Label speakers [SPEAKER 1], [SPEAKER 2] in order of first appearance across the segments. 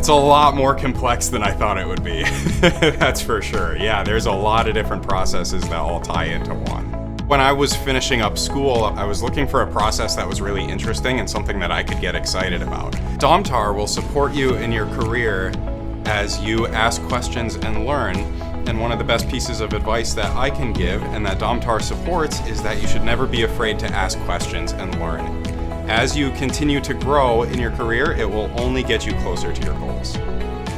[SPEAKER 1] It's a lot more complex than I thought it would be. That's for sure. Yeah, there's a lot of different processes that all tie into one. When I was finishing up school, I was looking for a process that was really interesting and something that I could get excited about. Domtar will support you in your career as you ask questions and learn. And one of the best pieces of advice that I can give and that Domtar supports is that you should never be afraid to ask questions and learn. As you continue to grow in your career, it will only get you closer to your goals.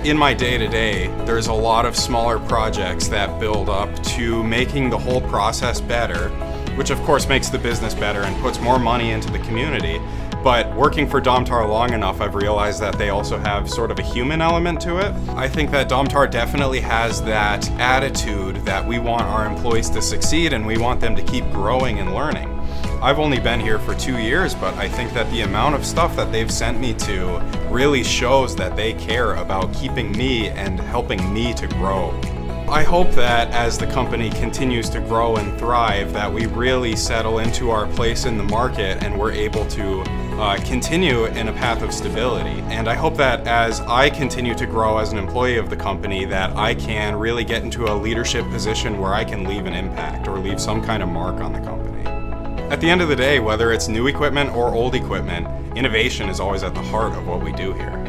[SPEAKER 1] In my day-to-day, there's a lot of smaller projects that build up to making the whole process better, which of course makes the business better and puts more money into the community. But working for Domtar long enough, I've realized that they also have sort of a human element to it. I think that Domtar definitely has that attitude that we want our employees to succeed and we want them to keep growing and learning. I've only been here for 2 years, but I think that the amount of stuff that they've sent me to really shows that they care about keeping me and helping me to grow. I hope that as the company continues to grow and thrive, that we really settle into our place in the market and we're able to continue in a path of stability. And I hope that as I continue to grow as an employee of the company, that I can really get into a leadership position where I can leave an impact or leave some kind of mark on the company. At the end of the day, whether it's new equipment or old equipment, innovation is always at the heart of what we do here.